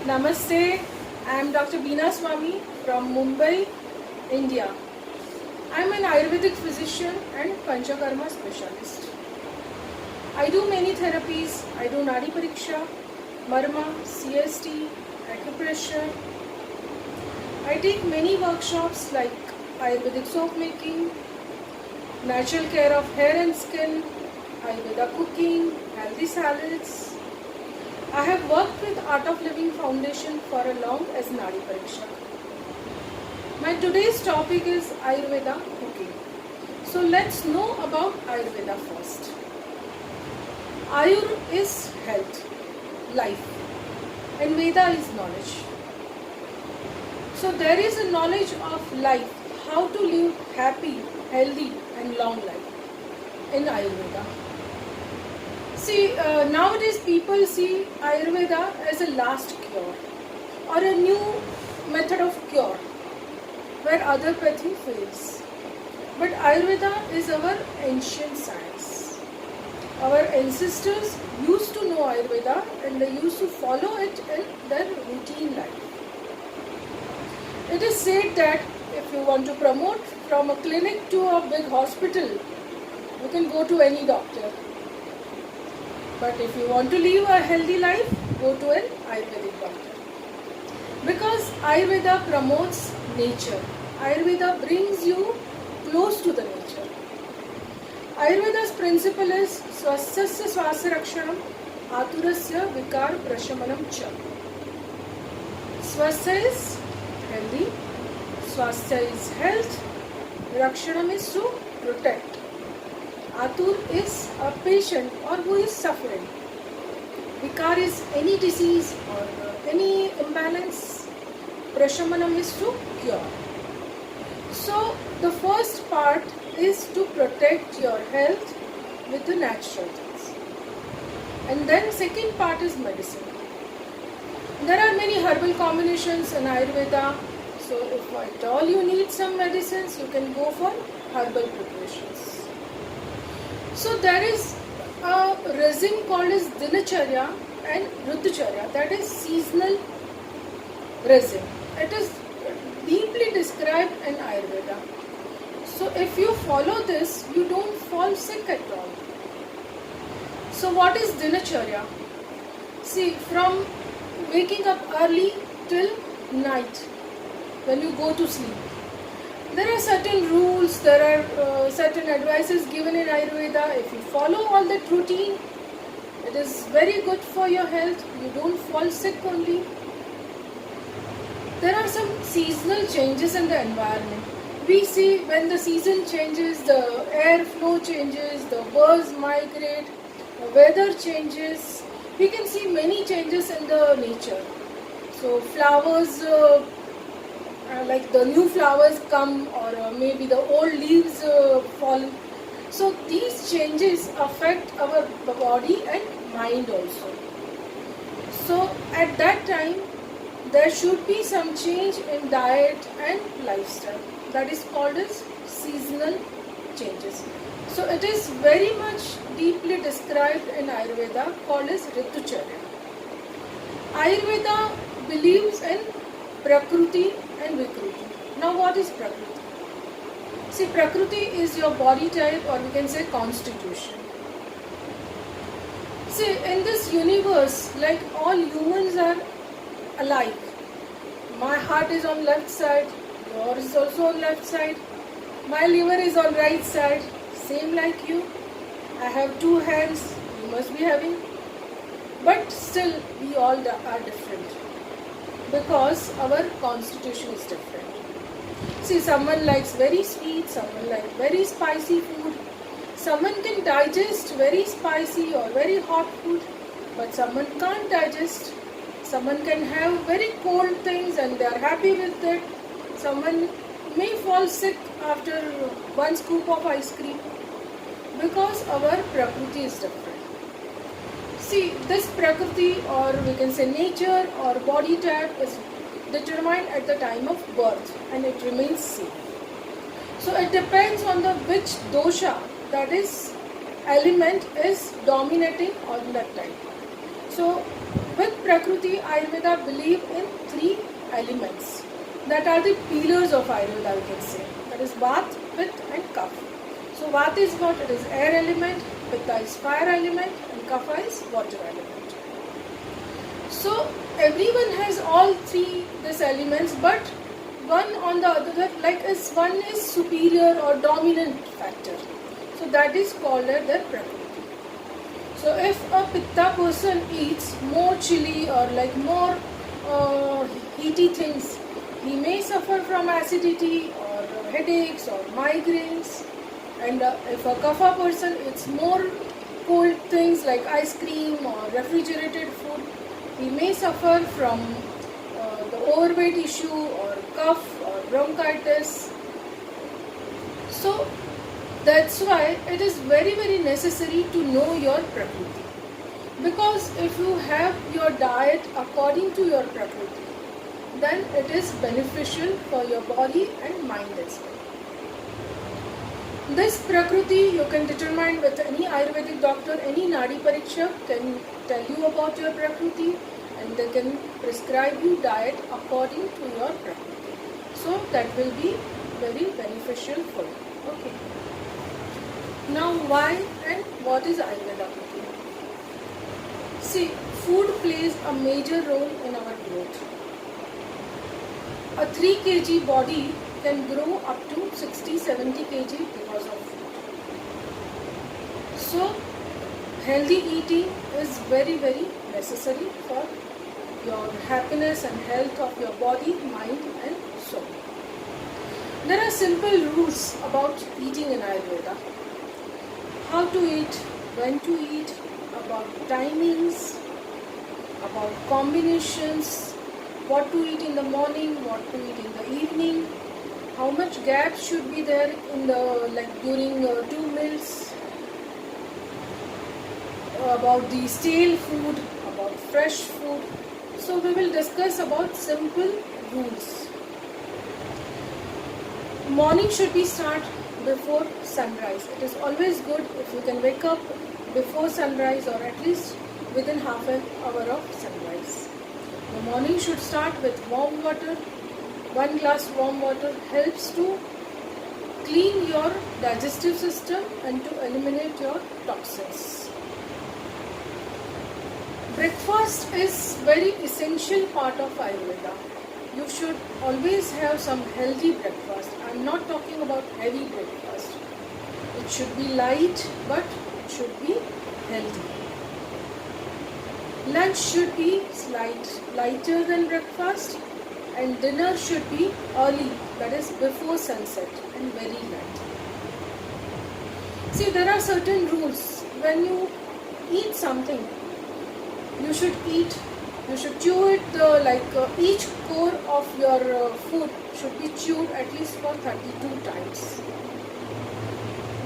Namaste, I am Dr. Beena Swami from Mumbai, India. I am an Ayurvedic physician and Panchakarma specialist. I do many therapies. I do Nadi Pariksha, Marma, CST, acupressure. I take many workshops like Ayurvedic soap making, natural care of hair and skin, Ayurveda cooking, healthy salads. I have worked with Art of Living Foundation for a long as Nadi Pariksha. My today's topic is Ayurveda cooking. So let's know about Ayurveda first. Ayur is health, life, and Veda is knowledge. So there is a knowledge of life, how to live happy, healthy and long life in Ayurveda. See, nowadays people see Ayurveda as a last cure or a new method of cure where allopathy fails. But Ayurveda is our ancient science. Our ancestors used to know Ayurveda and they used to follow it in their routine life. It is said that if you want to promote from a clinic to a big hospital, you can go to any doctor. But if you want to live a healthy life, go to an Ayurvedic doctor. Because Ayurveda promotes nature. Ayurveda brings you close to the nature. Ayurveda's principle is Swasthasya Swasarakshanam Aturasya Vikar Prashamanam Cha. Swasthya is healthy, Swasthya is health, Rakshanam is to protect. Atur is a patient or who is suffering. Vikar is any disease or any imbalance. Prashamanam is to cure. So the first part is to protect your health with the natural things. And then second part is medicine. There are many herbal combinations in Ayurveda. So if at all you need some medicines, you can go for herbal preparations. So there is a regime called as Dinacharya and Ritucharya, that is seasonal regime. It is deeply described in Ayurveda. So if you follow this, you don't fall sick at all. So what is Dinacharya? See, from waking up early till night, when you go to sleep, there are certain rules, there are certain advices given in Ayurveda. If you follow all that routine, it is very good for your health. You don't fall sick only. There are some seasonal changes in the environment. We see when the season changes, the air flow changes, the birds migrate, the weather changes. We can see many changes in the nature. So flowers, like the new flowers come or maybe the old leaves fall. So these changes affect our body and mind also. So at that time there should be some change in diet and lifestyle. That is called as seasonal changes. So it is very much deeply described in Ayurveda called as Ritucharya. Ayurveda believes in Prakriti and Vikruti. Now what is Prakriti? See, Prakriti is your body type or we can say constitution. See, in this universe, like all humans are alike. My heart is on left side, yours is also on left side. My liver is on right side, same like you. I have two hands, you must be having. But still, we all are different. Because our constitution is different. See, someone likes very sweet, someone likes very spicy food. Someone can digest very spicy or very hot food, but someone can't digest. Someone can have very cold things and they are happy with it. Someone may fall sick after one scoop of ice cream because our Prakriti is different. See, this Prakriti or we can say nature or body type is determined at the time of birth and it remains same. So it depends on the which dosha, that is element, is dominating on that time. So With Prakriti, Ayurveda believe in three elements that are the pillars of Ayurveda, we can say. That is Vata, Pitta and Kapha. So Vata is what? It is air element, Pitta is fire element and Kapha is water element. So everyone has all three these elements, but one on the other, like one is superior or dominant factor. So that is called as their Prakriti. So if a Pitta person eats more chili or like more heaty things, he may suffer from acidity or headaches or migraines. And if a Kapha person eats more cold things like ice cream or refrigerated food, he may suffer from the overweight issue or cough or bronchitis. So that's why it is very necessary to know your Prakriti. Because if you have your diet according to your Prakriti, then it is beneficial for your body and mind as well. This Prakriti you can determine with any Ayurvedic doctor, any Nadi Pariksha can tell you about your Prakriti and they can prescribe you diet according to your Prakriti. So that will be very beneficial for you. Okay. Now why and what is Ayurveda cooking? See, food plays a major role in our growth. A 3 kg body can grow up to 60-70 kg because of food. So, healthy eating is very necessary for your happiness and health of your body, mind and soul. There are simple rules about eating in Ayurveda. How to eat, when to eat, about timings, about combinations, what to eat in the morning, what to eat in the evening, how much gap should be there in the during 2 meals, about the stale food, about fresh food. So we will discuss about simple rules. Morning should be start before sunrise. It is always good if you can wake up before sunrise or at least within half an hour of sunrise. The morning should start with warm water. 1 glass warm water helps to clean your digestive system and to eliminate your toxins. Breakfast is very essential part of Ayurveda. You should always have some healthy breakfast. I am not talking about heavy breakfast. It should be light, but it should be healthy. Lunch should be lighter than breakfast, and dinner should be early, that is before sunset, and very light. See, there are certain rules. When you eat something, you should chew it each core of your food should be chewed at least for 32 times.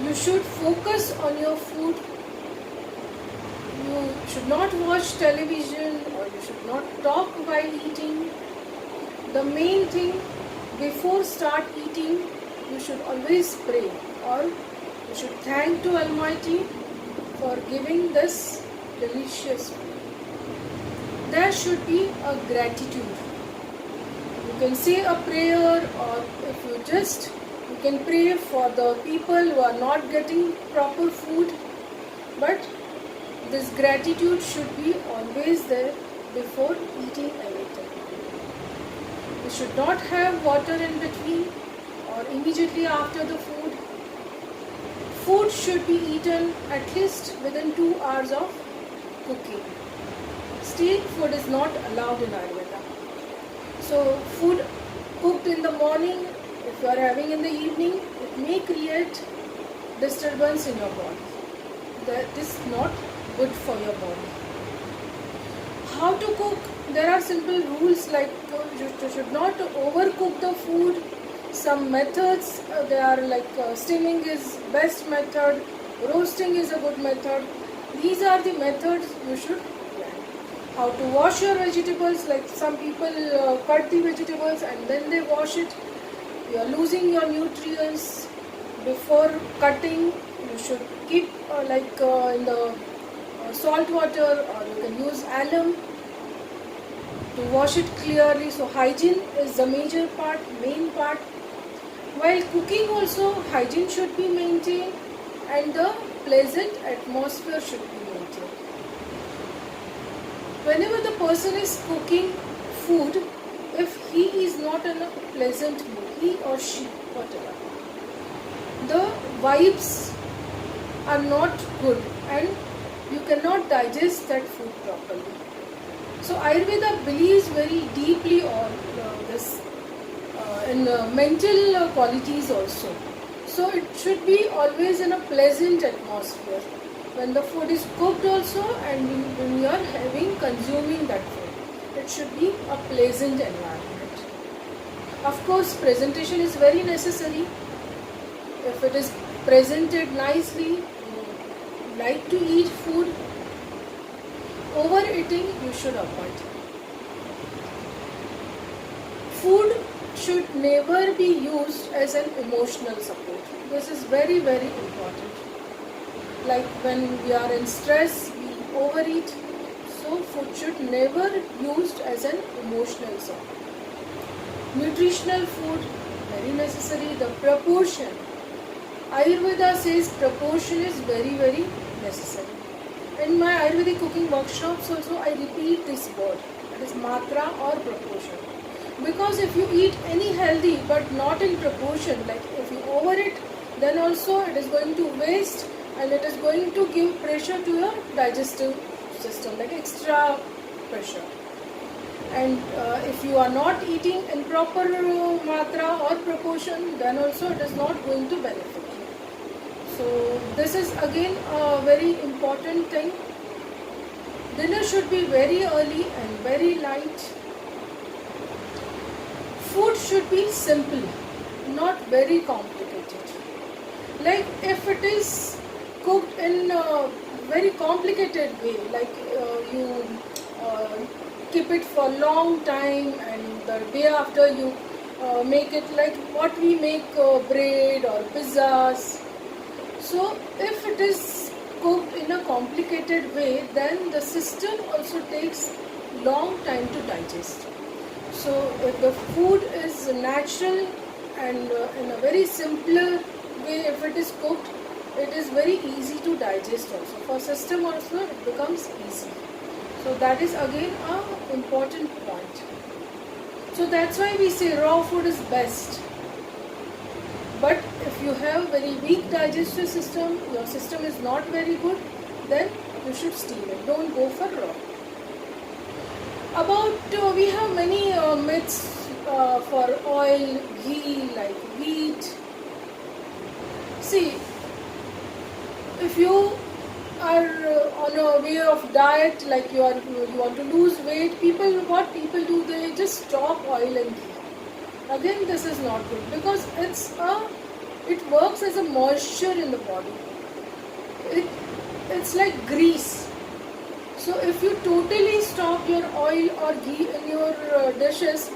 You should focus on your food. You should not watch television or you should not talk while eating. The main thing, before start eating, you should always pray or you should thank to Almighty for giving this delicious food. There should be a gratitude. You can say a prayer, or if you can pray for the people who are not getting proper food. But this gratitude should be always there before eating anything. You should not have water in between or immediately after the food. Food should be eaten at least within 2 hours of cooking. Stale food is not allowed in Ayurveda. So food cooked in the morning, if you are having in the evening, it may create disturbance in your body. That is not good for your body. How to cook? There are simple rules like you should not overcook the food. Some methods, they are steaming is best method, roasting is a good method. These are the methods you should learn. How to wash your vegetables, like some people cut the vegetables and then they wash it. You are losing your nutrients. Before cutting, you should keep in the salt water, or you can use alum to wash it clearly. So hygiene is the major part, main part. While cooking also, hygiene should be maintained and the pleasant atmosphere should be maintained. Whenever the person is cooking food, if he is not in a pleasant mood, he or she, whatever, the vibes are not good and you cannot digest that food properly. So Ayurveda believes very deeply on this in mental qualities also. So it should be always in a pleasant atmosphere when the food is cooked also, and when you are consuming that food. It should be a pleasant environment. Of course, presentation is very necessary. If it is presented nicely, you like to eat food, overeating you should avoid. Food should never be used as an emotional support. This is very, very important. Like when we are in stress, we overeat. So food should never used as an emotional support. Nutritional food, very necessary. The proportion. Ayurveda says proportion is very, very necessary. In my Ayurvedic cooking workshops also, I repeat this word. That is matra or proportion. Because if you eat any healthy but not in proportion, like if you overeat, then also it is going to waste and it is going to give pressure to your digestive system, like extra pressure. And if you are not eating in proper matra or proportion, then also it is not going to benefit you. So this is again a very important thing. Dinner should be very early and very light. Food should be simple, not very complicated. Like if it is cooked in a very complicated way, like you keep it for a long time and the day after you make it like what we make bread or pizzas. So if it is cooked in a complicated way, then the system also takes long time to digest. So if the food is natural and in a very simpler way, if it is cooked, it is very easy to digest also. For system also it becomes easy. So that is again an important point. So that's why we say raw food is best. But if you have very weak digestive system, your system is not very good, then you should steam it. Don't go for raw. About we have many myths for oil, ghee, like wheat. See, if you are on a way of diet, like you want to lose weight, what people do, they just stop oil and ghee. Again, this is not good because it works as a moisture in the body. It's like grease. So if you totally stop your oil or ghee in your dishes,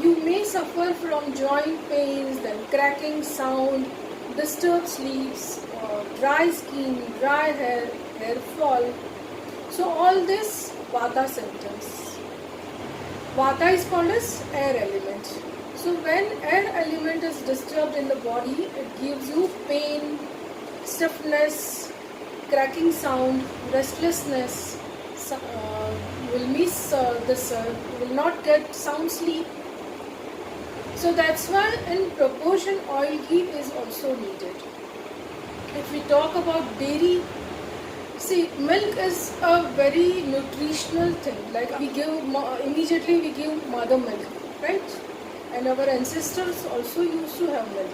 you may suffer from joint pains, then cracking sound, disturbed sleeps, dry skin, dry hair, hair fall. So all this Vata symptoms. Vata is called as air element. So when air element is disturbed in the body, it gives you pain, stiffness, cracking sound, restlessness. You will miss this, you will not get sound sleep. So that's why in proportion oil ghee is also needed. If we talk about dairy, see, milk is a very nutritional thing. Like immediately we give mother milk, right? And our ancestors also used to have milk.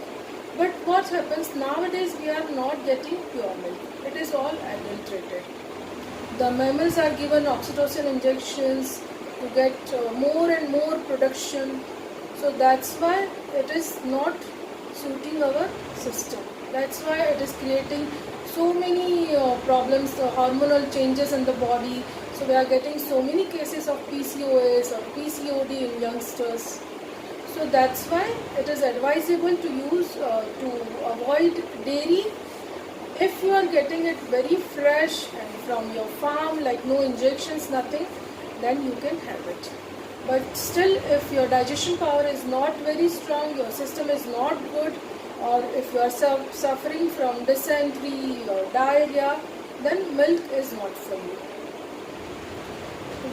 But what happens nowadays, we are not getting pure milk. It is all adulterated. The mammals are given oxytocin injections to get more and more production. So that's why it is not suiting our system. That's why it is creating so many problems, hormonal changes in the body. So we are getting so many cases of PCOS or PCOD in youngsters. So that's why it is advisable to use to avoid dairy. If you are getting it very fresh and from your farm, like no injections, nothing, then you can have it. But still, if your digestion power is not very strong, your system is not good, or if you are suffering from dysentery or diarrhea, then milk is not for you.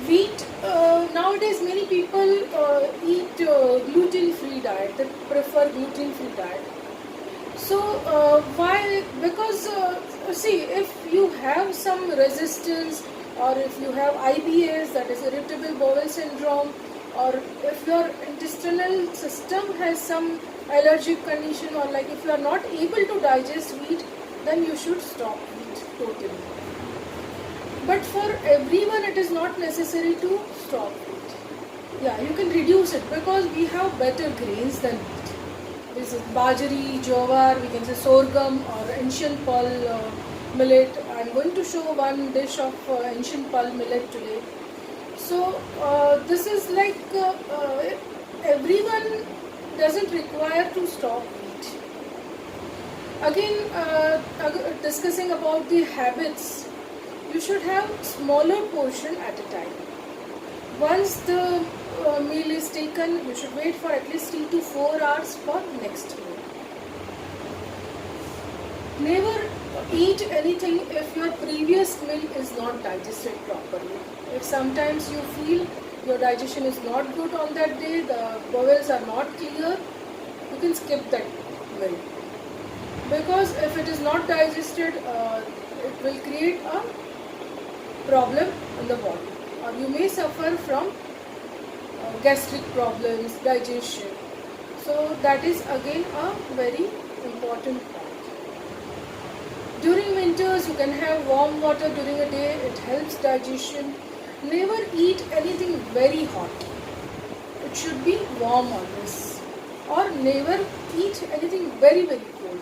Wheat, nowadays many people eat gluten-free diet, they prefer gluten-free diet. So why? Because see, if you have some resistance, or if you have IBS, that is irritable bowel syndrome, or if your intestinal system has some allergic condition, or like if you are not able to digest wheat, then you should stop wheat totally. But for everyone, it is not necessary to stop wheat. Yeah, you can reduce it because we have better grains than wheat. This is bajri, jowar, we can say sorghum or ancient pearl millet. I am going to show one dish of ancient pearl millet today. So this is like everyone doesn't require to stop wheat. Again, discussing about the habits, you should have smaller portion at a time. Once the meal is taken, you should wait for at least 3 to 4 hours for next meal. Never eat anything if your previous meal is not digested properly. If sometimes you feel your digestion is not good on that day, the bowels are not clear, you can skip that meal. Because if it is not digested, it will create a problem in the body, or you may suffer from gastric problems, digestion. So that is again a very important point. During winters, you can have warm water during a day, it helps digestion. Never eat anything very hot. It should be warm always. Or never eat anything very cold.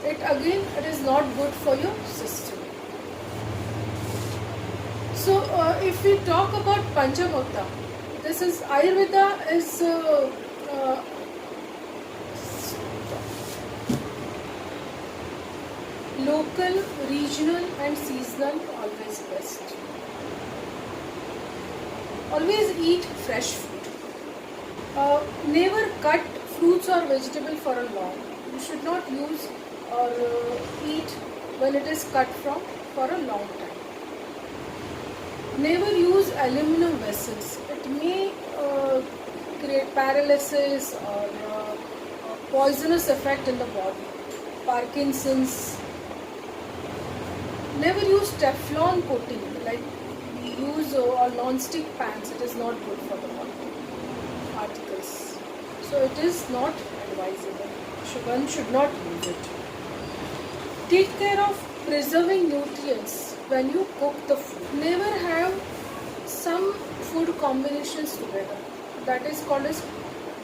It is not good for your system. So if we talk about Panchamukta, this is Ayurveda is local, regional and seasonal, always best. Always eat fresh food. Never cut fruits or vegetable for a long. You should not use or eat when it is cut from for a long time. Never use aluminum vessels. It may create paralysis or poisonous effect in the body. Parkinson's. Never use Teflon coating, like we use non-stick pans. It is not good for the body. Articles. So it is not advisable. One should not use it. Take care of preserving nutrients when you cook the food. Never have some food combinations together. That is called as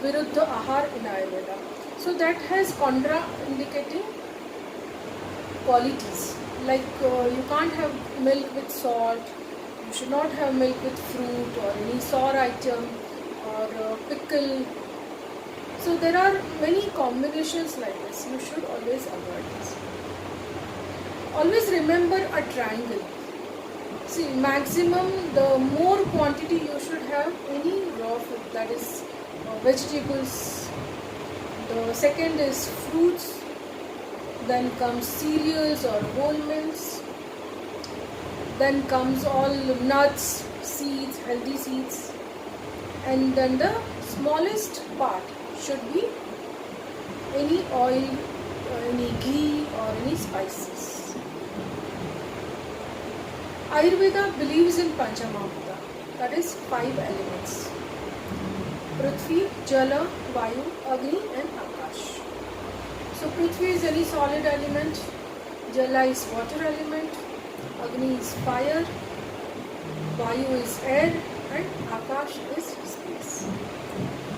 Viruddha Ahar in Ayurveda. So that has contraindicating qualities. Like you can't have milk with salt, you should not have milk with fruit or any sour item or pickle. So there are many combinations like this. You should always avoid this. Always remember a triangle. See, maximum, the more quantity you should have any raw food, that is vegetables. The second is fruits. Then comes cereals or whole meals. Then comes all nuts, seeds, healthy seeds. And then the smallest part should be any oil, any ghee or any spices. Ayurveda believes in Panchamamata, that is 5 elements. Prithvi, Jala, Vayu, Agni and Akash. So Prithvi is any solid element, Jala is water element, Agni is fire, Vayu is air and Akash is space.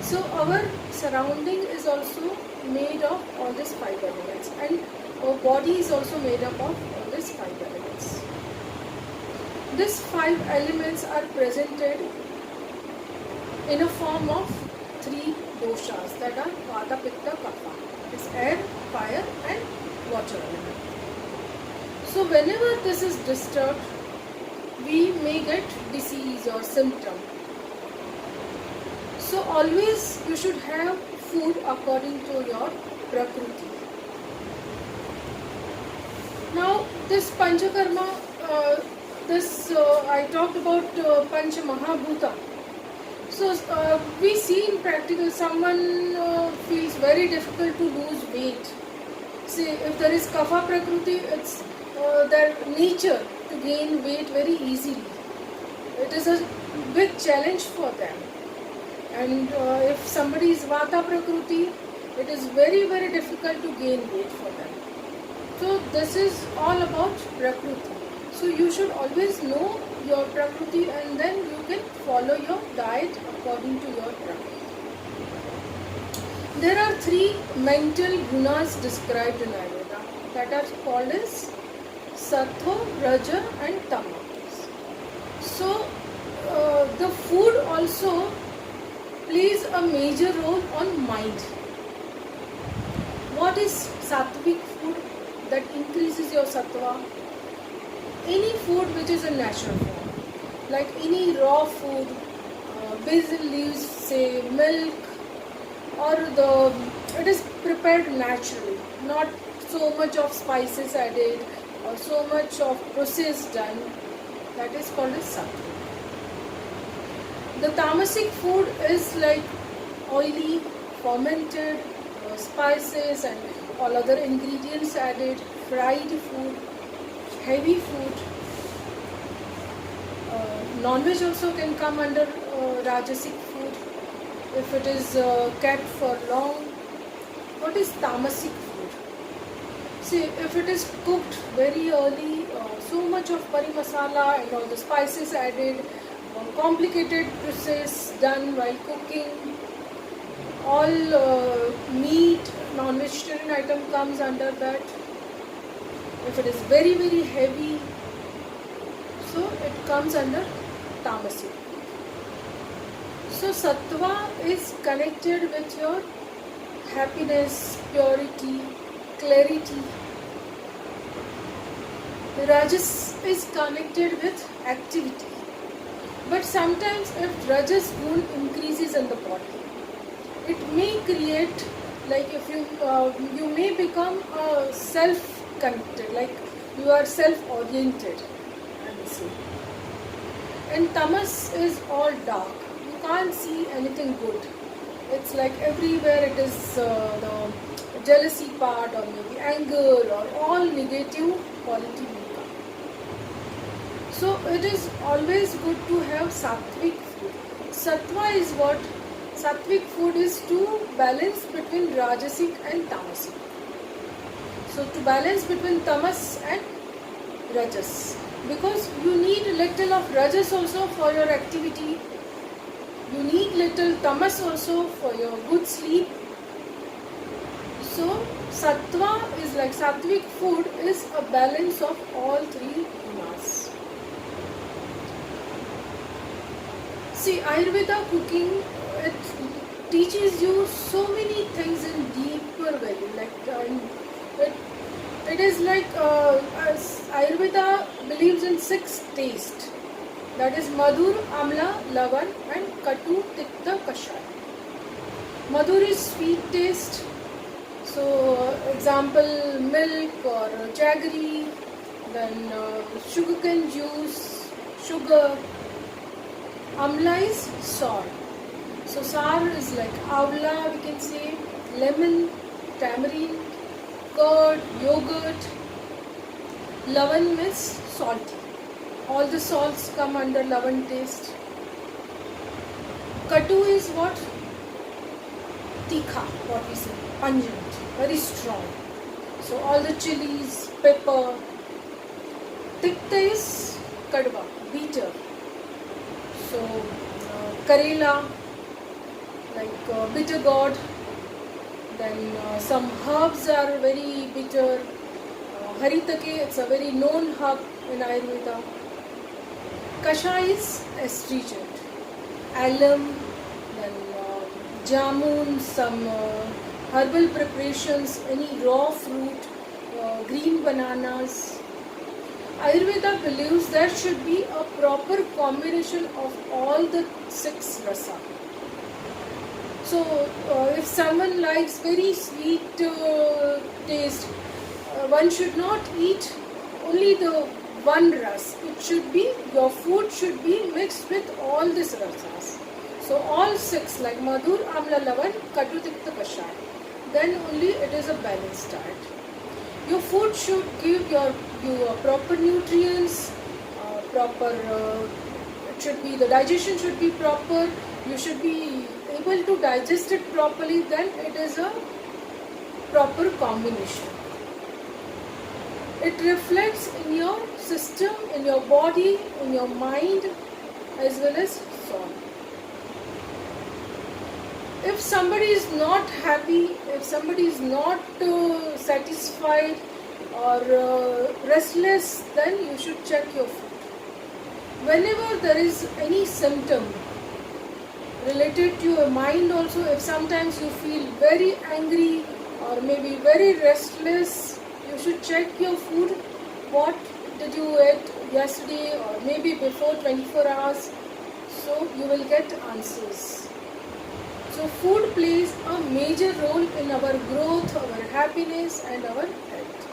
So our surrounding is also made of all these 5 elements, and our body is also made up of all these 5 elements. These 5 elements are presented in a form of 3 doshas, that are Vata, Pitta, Kapha. It's air, fire and water element. So whenever this is disturbed, we may get disease or symptom. So always you should have food according to your Prakriti. Now this Panchakarma, I talked about Pancha Mahabhuta. So we see in practical someone feels very difficult to lose weight. See, if there is Kapha Prakriti, it's their nature to gain weight very easily. It is a big challenge for them. And if somebody is Vata Prakriti, it is very, very difficult to gain weight for them. So this is all about Prakriti. So you should always know your Prakriti and then you can follow your diet according to your Prakriti. There are 3 mental gunas described in Ayurveda that are called as Sattva, Raja and Tama. So the food also plays a major role on mind. What is sattvic food that increases your sattva? Any food which is a natural form, like any raw food, basil leaves, say milk, or it is prepared naturally, not so much of spices added or so much of process done. That is called as sattva. The tamasic food is like oily, fermented, spices and all other ingredients added, fried food, heavy food. Non-veg also can come under Rajasic food if it is kept for long. What is tamasic food? See, if it is cooked very early, so much of pari masala and all the spices added, complicated process done while cooking, all meat, non-vegetarian item comes under that. If it is very, very heavy, so it comes under tamasic. So sattva is connected with your happiness, purity, clarity. Rajas is connected with activity. But sometimes if Rajas gun increases in the body, it may create, like if you may become self-connected, like you are self-oriented, I would say. And tamas is all dark. You can't see anything good. It's like everywhere it is the jealousy part or maybe anger or all negative quality will come. So it is always good to have sattvic food. Sattva is what? Sattvic food is to balance between Rajasic and Tamasic. So to balance between Tamas and Rajas. Because you need little of Rajas also for your activity. You need little Tamas also for your good sleep. So Sattva is like Sattvic food is a balance of all 3 gunas. See, Ayurveda cooking, it teaches you so many things in deeper value. Like it is like Ayurveda believes in 6 tastes. That is Madhur, Amla, Lavan and Katu, Tikta, Kashaya. Madhur is sweet taste. So example milk or jaggery, then sugarcane juice, sugar. Amla is sour. So sour is like avla, we can say, lemon, tamarind, curd, yogurt. Lavan means salty. All the salts come under lavan taste. Katu is what? Tikha, what we say, pungent, very strong. So all the chilies, pepper. Tikta is kadwa, bitter. So Karela, like bitter gourd. Then some herbs are very bitter. Haritake, it's a very known herb in Ayurveda. Kasha is astringent. Alum, then jamun, some herbal preparations, any raw fruit, green bananas. Ayurveda believes there should be a proper combination of all the 6 rasa. So if someone likes very sweet taste, one should not eat only the one ras. It should be, your food should be mixed with all these rasas. So all six, like Madhur, Amla, Lavan, Katu, Tikta, Kashai. Then only it is a balanced diet. Your food should give you proper nutrients, proper. It should be, the digestion should be proper. You should be able to digest it properly. Then it is a proper combination. It reflects in your system, in your body, in your mind, as well as soul. If somebody is not happy, if somebody is not satisfied or restless, then you should check your food. Whenever there is any symptom related to your mind also, if sometimes you feel very angry or maybe very restless, you should check your food. What did you eat yesterday or maybe before 24 hours? So you will get answers. So food plays a major role in our growth, our happiness and our health.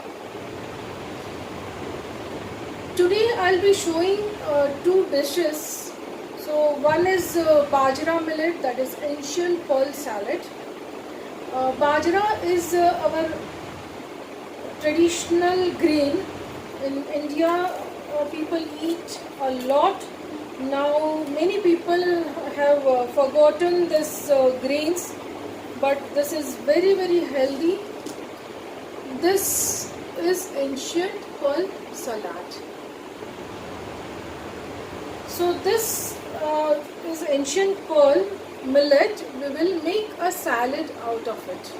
Today I'll be showing two dishes. So one is bajra millet, that is ancient pearl salad. Bajra is our traditional grain. In India, people eat a lot. Now many people have forgotten this grains, but this is very healthy. This is ancient pearl salad. So this is ancient pearl millet. We will make a salad out of it.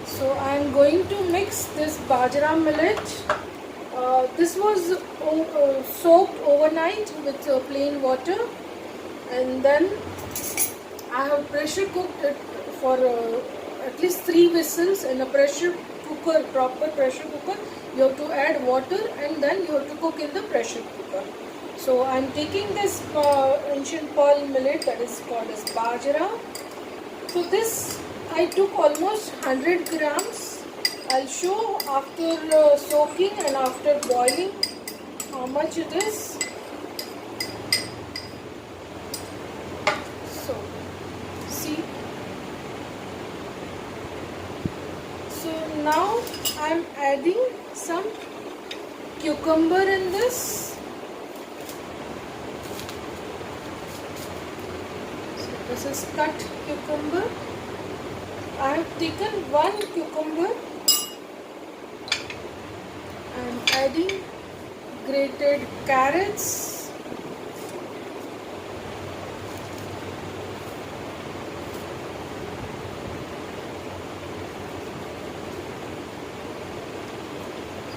So I am going to mix this bajra millet. This was soaked overnight with plain water, and then I have pressure cooked it for at least 3 whistles in a pressure cooker, proper pressure cooker. You have to add water and then you have to cook in the pressure cooker. So I am taking this ancient pearl millet, that is called as bajra. So this I took almost 100 grams. I'll show after soaking and after boiling how much it is. So, see. So now I'm adding some cucumber in this. So this is cut cucumber. I have taken 1 cucumber. I am adding grated carrots, so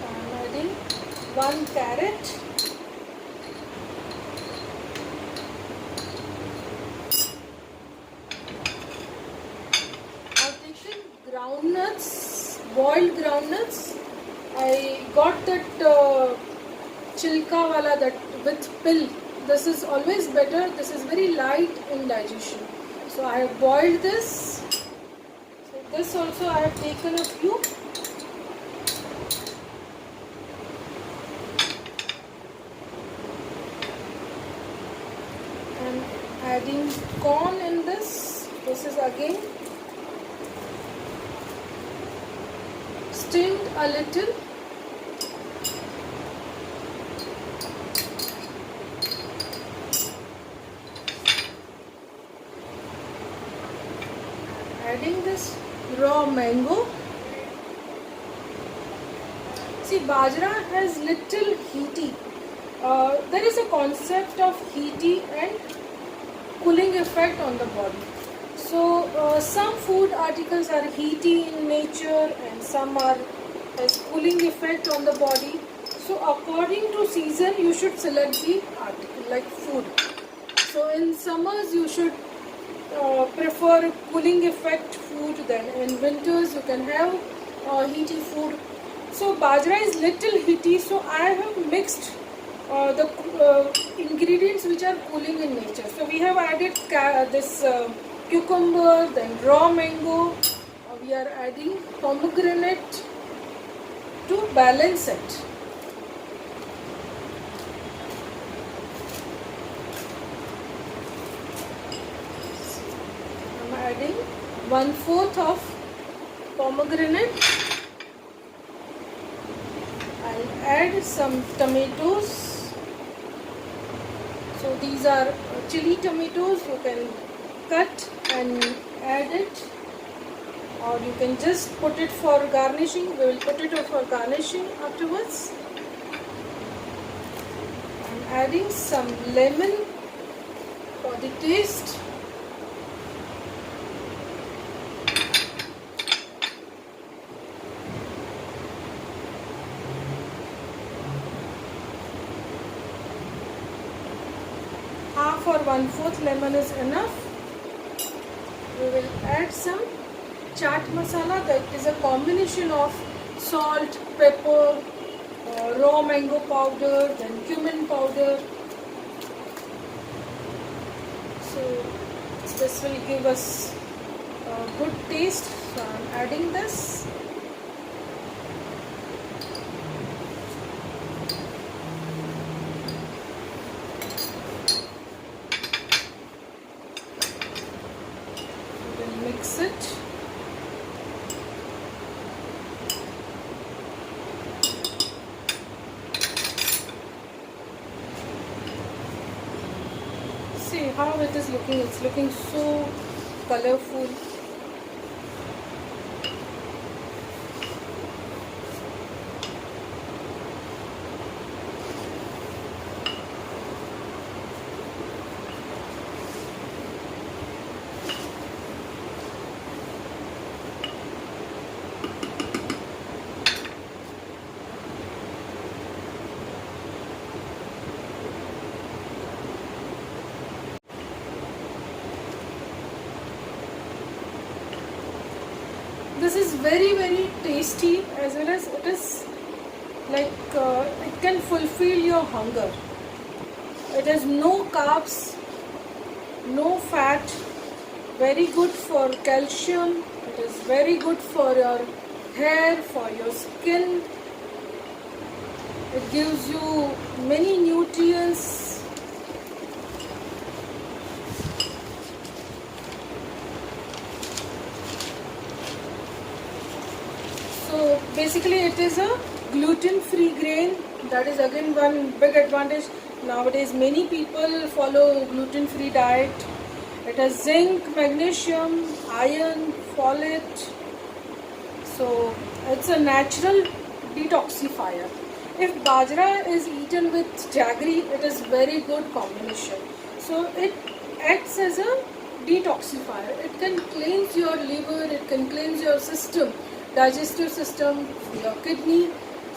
I am adding 1 carrot, I have taken groundnuts, boiled groundnuts. I got that chilka wala, that with pill. This is always better. This is very light in digestion. So I have boiled this. So this also I have taken a few. And adding corn in this. This is again steamed a little. Adding this raw mango. See, bajra has little heaty. There is a concept of heaty and cooling effect on the body. So some food articles are heaty in nature and some are has cooling effect on the body. So according to season you should select the article, like food. So in summers you should prefer cooling effect food, then in winters you can have heaty food. So bajra is little heaty, so I have mixed the ingredients which are cooling in nature. So we have added this cucumber, then raw mango. We are adding pomegranate to balance it. I'm adding 1/4 of pomegranate. I'll add some tomatoes. So these are chili tomatoes. You can cut and add it, or you can just put it for garnishing. We will put it for garnishing afterwards. I'm adding some lemon for the taste. Half or 1/4 lemon is enough. We will add some chaat masala. That is a combination of salt, pepper, raw mango powder, then cumin powder. So this will give us a good taste. So I am adding this. Mix it. See how it is looking. It's looking so colorful. This is very tasty, as well as it is like it can fulfill your hunger. It has no carbs, no fat, very good for calcium. It is very good for your hair, for your skin. It gives you many nutrients. So basically it is a gluten-free grain. That is again one big advantage. Nowadays many people follow gluten-free diet. It has zinc, magnesium, iron, folate. So it's a natural detoxifier. If bajra is eaten with jaggery, it is very good combination. So it acts as a detoxifier. It can cleanse your liver, it can cleanse your system, digestive system, your kidney.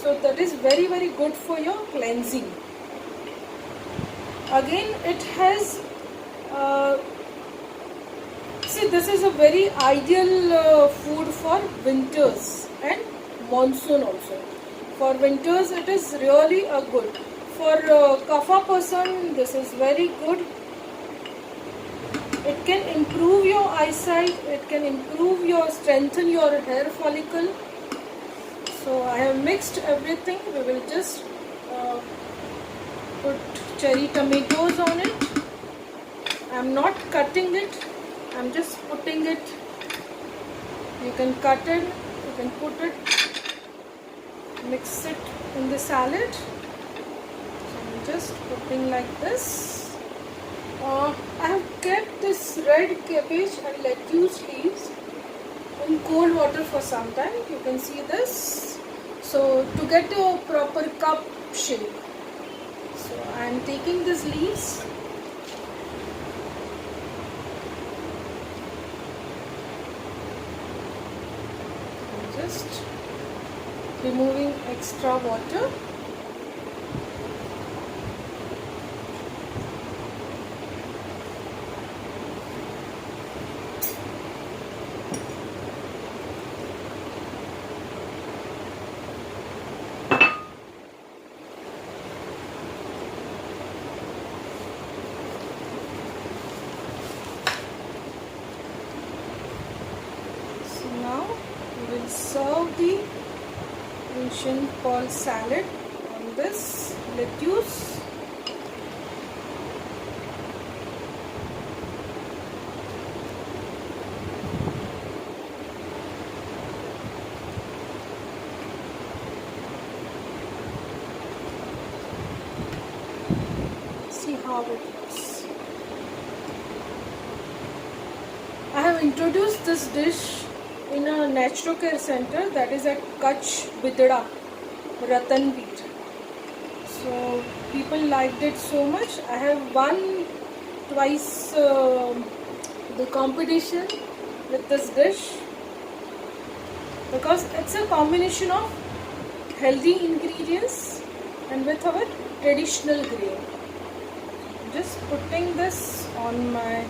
So that is very good for your cleansing. Again, it has see, this is a very ideal food for winters and monsoon also. For winters it is really a good. For kapha person, this is very good. It can improve your eyesight, it can improve your, strengthen your hair follicle. So I have mixed everything. We will just put cherry tomatoes on it. I am not cutting it, I am just putting it. You can cut it, you can put it, mix it in the salad. So I am just putting like this. I have kept this red cabbage and lettuce leaves in cold water for some time. You can see this. So to get a proper cup shape, so I am taking these leaves. I'm just removing extra water. will serve the Asian pearl salad on this lettuce. See how it looks. I have introduced this dish in a natural care center that is at Kutch, Bidda, Ratanpur. So people liked it so much. I have won twice the competition with this dish because it's a combination of healthy ingredients and with our traditional grain. Just putting this on my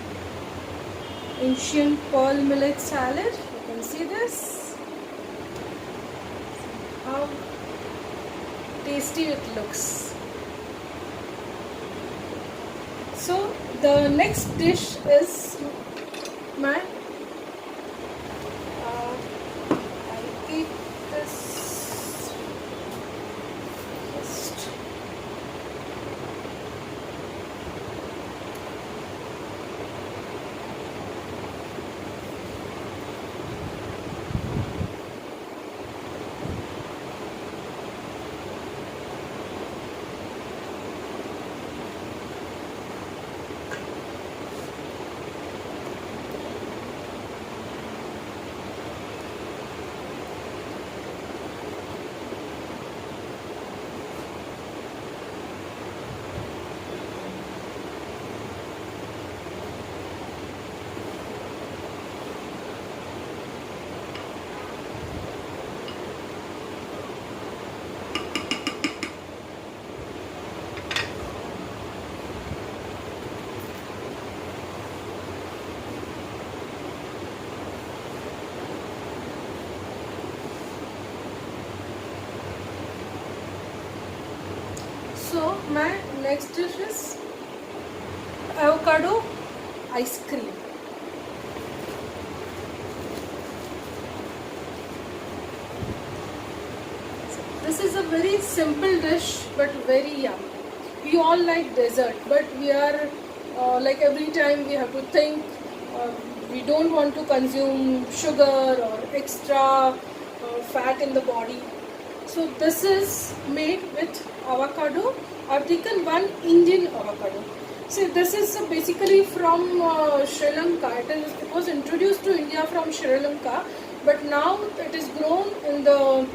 Asian pearl millet salad. You can see this. How tasty it looks. So the next dish is my I'll keep this just So my next dish is avocado ice cream. This is a very simple dish but very yummy. We all like dessert, but we are like every time we have to think. We don't want to consume sugar or extra fat in the body. So this is made with avocado. I've taken one Indian avocado. See, this is basically from Sri Lanka. It was introduced to India from Sri Lanka, but now it is grown in the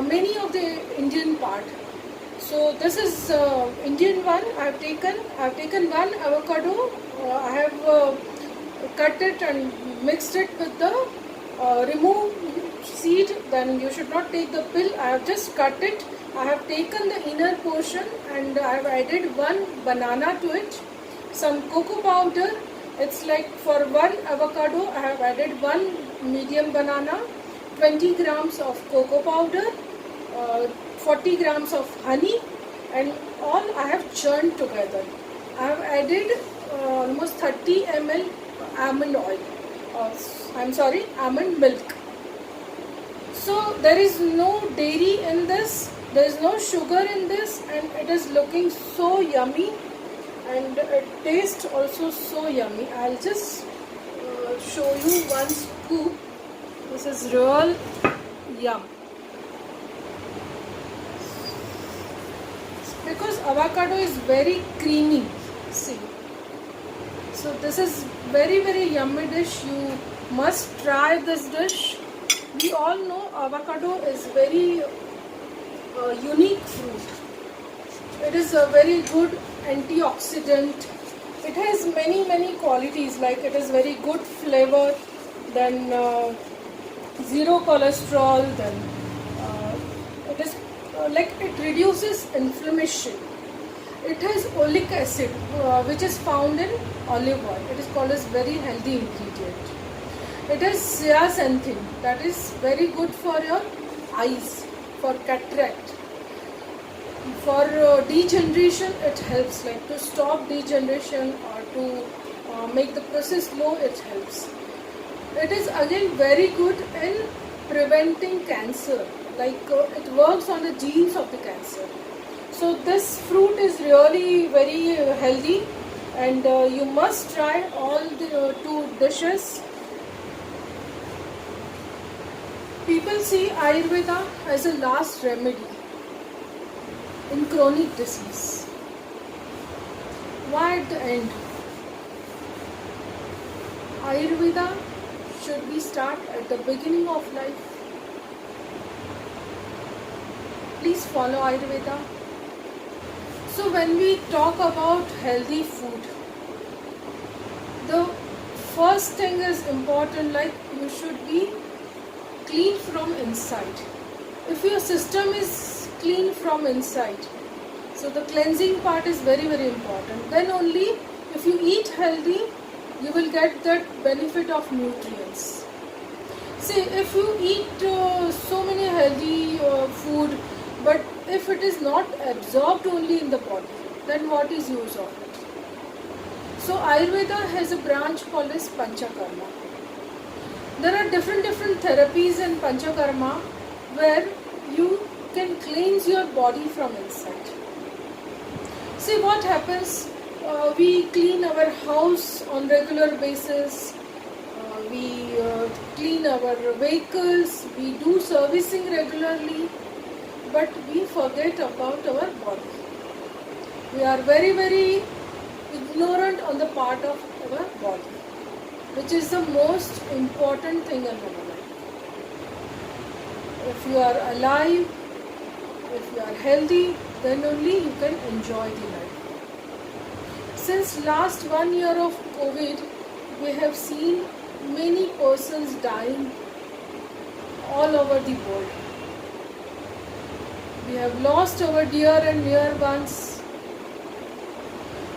many of the Indian part. So this is Indian one. I've taken one avocado. I have cut it and mixed it with the remove seed. Then you should not take the peel. I have just cut it. I have taken the inner portion and I have added one banana to it, some cocoa powder. It's like for one avocado I have added one medium banana, 20 grams of cocoa powder, 40 grams of honey, and all I have churned together. I have added almost 30 ml almond oil. Almond milk. So there is no dairy in this, there is no sugar in this, and it is looking so yummy, and it tastes also so yummy. I'll just show you one scoop. This is real yum. Because avocado is very creamy. See. So this is very yummy dish. You must try this dish. We all know avocado is very unique fruit. It is a very good antioxidant. It has many qualities, like it is very good flavor, then zero cholesterol, then it is like it reduces inflammation. It has oleic acid which is found in olive oil. It is called as very healthy ingredient. It has zeaxanthin, that is very good for your eyes, for cataract. For degeneration, it helps, like to stop degeneration or to make the process slow, it helps. It is again very good in preventing cancer. Like it works on the genes of the cancer. So this fruit is really very healthy, and you must try all the two dishes. People see Ayurveda as a last remedy in chronic disease. Why at the end? Ayurveda should be start at the beginning of life. Please follow Ayurveda. So when we talk about healthy food, the first thing is important, like you should be clean from inside. If your system is clean from inside, so the cleansing part is very important. Then only if you eat healthy, you will get that benefit of nutrients. See, if you eat so many healthy food, but if it is not absorbed only in the body, then what is use of it? So Ayurveda has a branch called as Panchakarma. There are different therapies in Panchakarma where you can cleanse your body from inside. See what happens, we clean our house on regular basis, we clean our vehicles, we do servicing regularly, but we forget about our body. We are very ignorant on the part of our body, which is the most important thing in our life. If you are alive, if you are healthy, then only you can enjoy the life. Since last 1 year of COVID, we have seen many persons dying all over the world. We have lost our dear and near ones.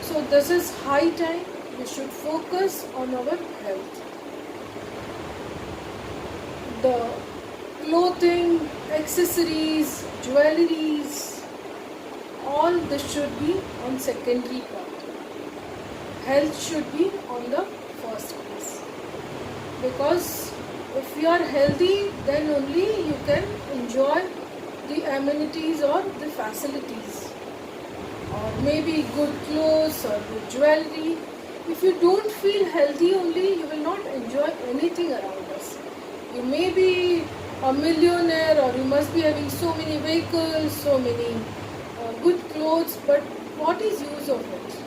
So this is high time we should focus on our health. The clothing, accessories, jewelries, all this should be on secondary part. Health should be on the first place. Because if you are healthy, then only you can enjoy the amenities or the facilities, or maybe good clothes or good jewelry. If you don't feel healthy only, you will not enjoy anything around us. You may be a millionaire, or you must be having so many vehicles, so many good clothes, but what is use of it?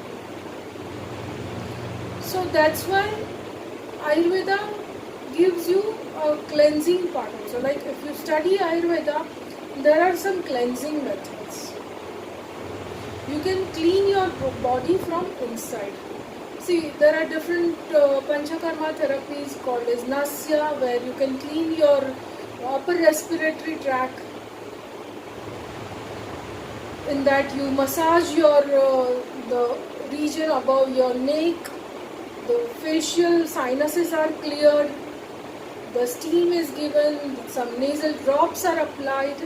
So that's why Ayurveda gives you a cleansing part also. Like if you study Ayurveda, there are some cleansing methods. You can clean your body from inside. See, there are different Panchakarma therapies called as Nasya, where you can clean your upper respiratory tract. In that you massage your the region above your neck, the facial sinuses are cleared, the steam is given, some nasal drops are applied,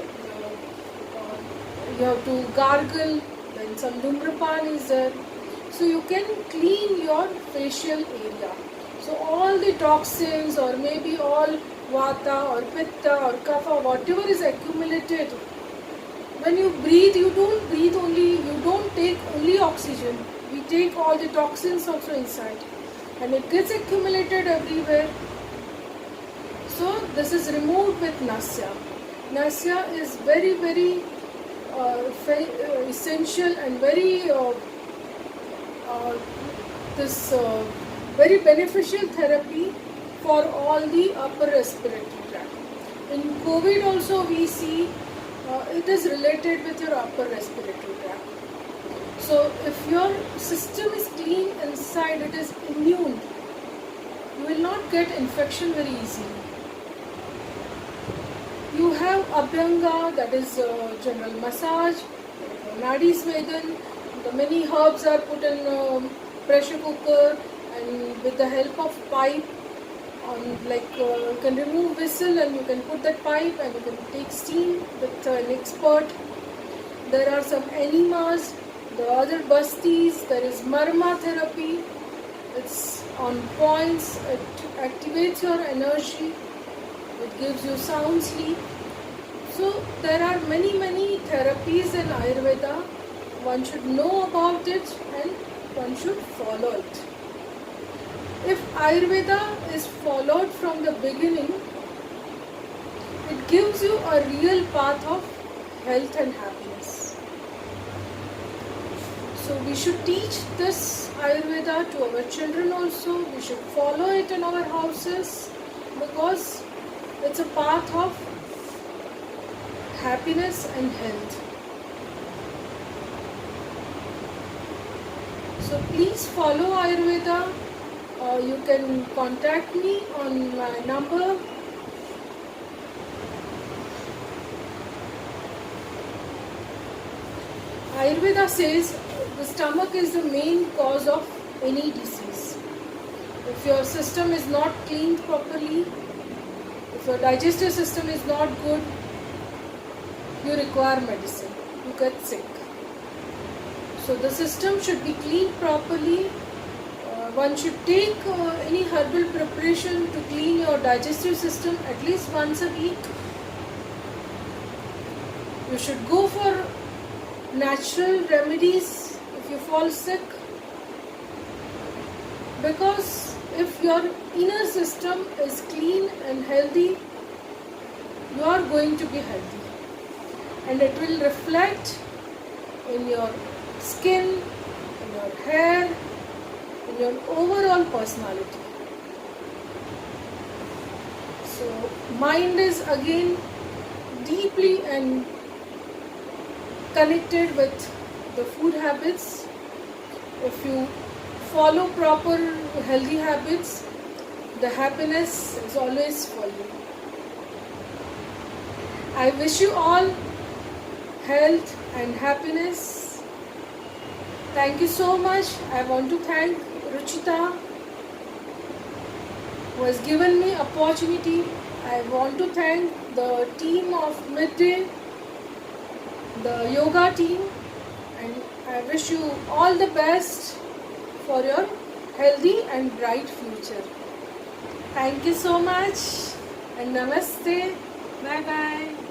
you have to gargle, then some Dhumrapan is there. So you can clean your facial area. So all the toxins, or maybe all Vata or Pitta or Kapha, whatever is accumulated, when you breathe, you don't breathe only, you don't take only oxygen. We take all the toxins also inside, and it gets accumulated everywhere. So this is removed with Nasya. Nasya is very essential and very very beneficial therapy for all the upper respiratory tract. In COVID also we see it is related with your upper respiratory tract. So if your system is clean inside, it is immune, you will not get infection very easily. You have Abhyanga, that is general massage, Nadi Swedan, the many herbs are put in pressure cooker, and with the help of pipe, you can remove whistle and you can put that pipe and you can take steam with an expert. There are some enemas, the other bastis, there is marma therapy, it's on points, it activates your energy. it gives you sound sleep. So there are many therapies in Ayurveda. One should know about it and one should follow it. If Ayurveda is followed from the beginning, it gives you a real path of health and happiness. So we should teach this Ayurveda to our children also. We should follow it in our houses because it's a path of happiness and health. So please follow Ayurveda. You can contact me on my number. Ayurveda says the stomach is the main cause of any disease. If your system is not cleaned properly, if your digestive system is not good, you require medicine. You get sick. So the system should be cleaned properly. One should take any herbal preparation to clean your digestive system at least once a week. You should go for natural remedies if you fall sick, because if your inner system is clean and healthy, you are going to be healthy, and it will reflect in your skin, in your hair, in your overall personality. So mind is again deeply and connected with the food habits. If you follow proper healthy habits, the happiness is always for you. I wish you all health and happiness. Thank you so much. I want to thank Ruchita who has given me opportunity. I want to thank the team of Midday, the yoga team, and I wish you all the best for your healthy and bright future. Thank you so much and namaste. Bye bye.